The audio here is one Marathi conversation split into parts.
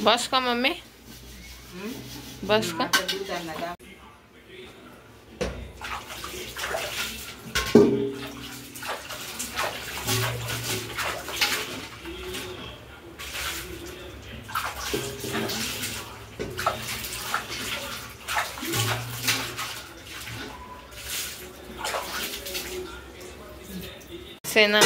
बस का मम्मी? बस का? सेना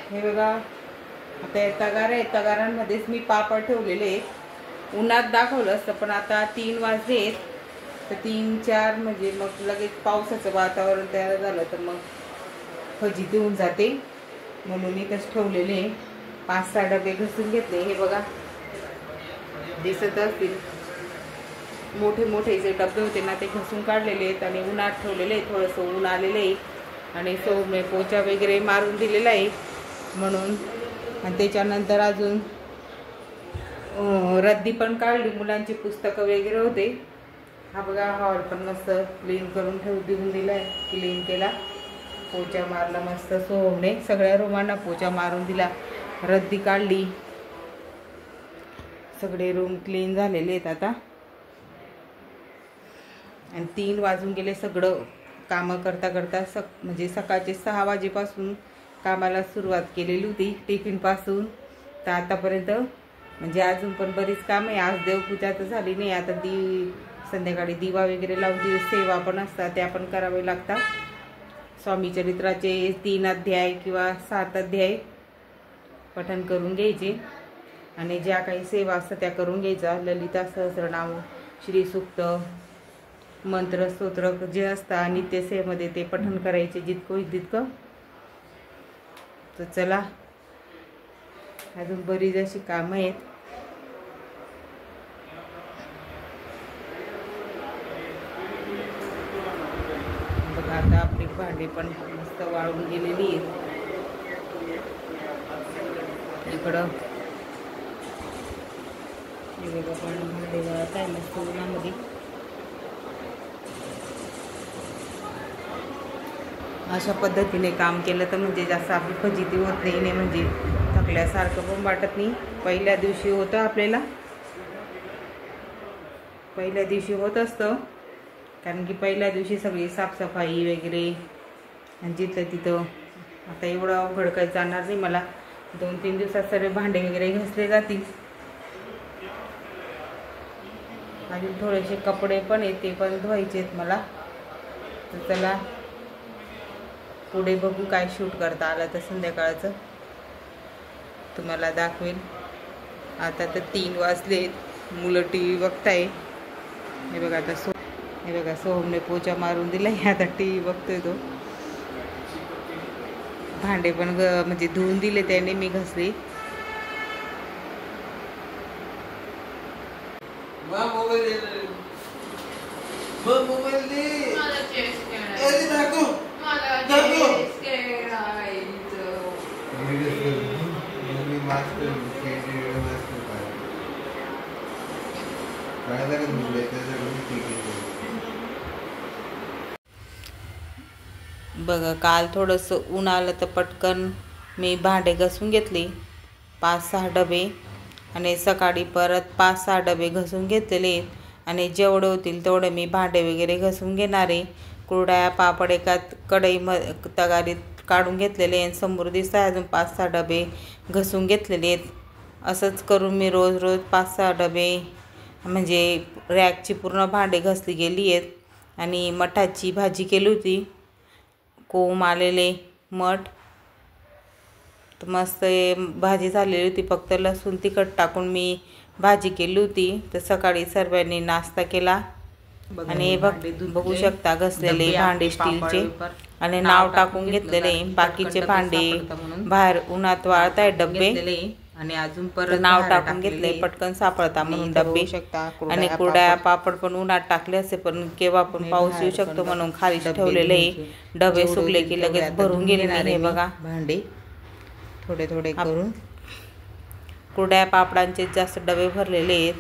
हे बघा, आता हे तगार आहे, तगारांमध्येच मी पापड ठेवलेले आहेत. उन्हात दाखवलं असतं पण आता 3 वाजलेत, तर 3-4 म्हणजे मग लगेच पावसाचं वातावरण तयार झालं तर मग फजिती देऊन जाते, म्हणून इथंच ठेवलेले. 5-6 डबे घसून घेतले. हे बघा दिसत असतील, मोठे मोठे जे डबे होते ना ते घसून काढलेले आहेत आणि उन्हात ठेवलेले आहे. थोडंसं ऊन आलेलं आहे आणि सोमने पोचा वगैरे मारून दिलेला आहे म्हणून. आणि त्याच्यानंतर अजून रद्दी पण काढली, मुलांची पुस्तकं वगैरे होते. हा बघा, हॉल पण मस्त क्लीन करून देऊन दिलाय, क्लीन केला, पोचा मारला मस्त. सोमने सगळ्या रूमांना पोचा मारून दिला, रद्दी काढली, सगळे रूम क्लीन झालेले आहेत आता. आणि 3 वाजून गेले. सगळं कामं करता करता म्हणजे सकाळचे 6 वाजेपासून कामाला सुरुवात केलेली होती, टिफिनपासून तर आतापर्यंत. म्हणजे अजून पण बरीच काम आहे. आज देवपूजा तर झाली नाही, आता संध्याकाळी दिवा वगैरे लावून सेवा पण असतात, त्या पण करावे लागतात. स्वामी चरित्राचे 3 अध्याय किंवा 7 अध्याय पठण करून घ्यायचे आणि ज्या काही सेवा असतात त्या करून घ्यायचा. ललिता सहस्रनाम, श्रीसूक्त, मंत्र, स्तोत्र जे असतात नित्यसेवेमध्ये ते पठण करायचे जितकं होईल तितकं. तर चला, अजून बरीच अशी कामं आहेत. बघा, आता आपली भांडी पण मस्त वाळून गेलेली आहेत. इकडं हे बघा, पण भांडी वाळत आहे मस्त उन्हामध्ये. अशा पद्धतीने काम केलं तर म्हणजे जास्त आपली फजिती होत नाही, म्हणजे थकल्यासारखं पण वाटत नाही. पहिल्या दिवशी होतं आपल्याला, पहिल्या दिवशी होत असतं, कारण की पहिल्या दिवशी सगळी साफसफाई वगैरे आणि जिथलं तिथं. आता एवढं अवघड काही जाणार नाही मला. 2-3 दिवसात सर्व भांडे वगैरे घासले जातील. अजून थोडेसे कपडे पण आहेत, ते पण धुवायचे आहेत मला. तर चला, पुढे बघू काय शूट करता आलं तर संध्याकाळचं तुम्हाला दाखवेल. आता तर 3 वाजलेत, मुलं TV बघताय. हे बघा, आता हे बघा, सोहमने पोचा मारून दिला, आता TV बघतोय तो. भांडे पण म्हणजे धुवून दिले त्याने, मी घासले. बघा काल थोडंसं ऊन आलं तर पटकन मी भांडे घासून घेतले 5-6 डबे आणि सकाळी परत 5-6 डबे घासून घेतलेले आणि जेवढे होतील तेवढे मी भांडे वगैरे घासून घेणारे. कुरड्या पापड एका कढईमध्ये तगारीत काढून घेतलेले आणि समोर दिसत अजून 5-6 डबे घासून घेतलेले आहेत. असंच करून मी रोज 5-6 डबे म्हणजे रॅकची पूर्ण भांडे घासली गेली आहेत. आणि मठाची भाजी केली होती, कोंब आलेले मठ, तर मस्त भाजी झालेली होती. फक्त लसूण तिखट टाकून मी भाजी केली होती. तर सकाळी सर्वांनी नाश्ता केला आणि बघू शकता घसलेले भांडे स्टीलचे आणि नाव टाकून घेतलेले. बाकीचे भांडे बाहेर उन्हात वाळत आहेत डबे आणि अजून परत नाव टाकून घेतले पटकन सापडता म्हणून डबे. आणि कुरड्या पापड पण उन्हात टाकले असे पण केव्हा पण पाऊस येऊ शकतो म्हणून खाली ठेवलेले डबे. सुकले की लगेच भरून गेले. हे बघा भांडे थोडे थोडे करून कुरड्या पापडांचे जास्त डबे भरलेले आहेत.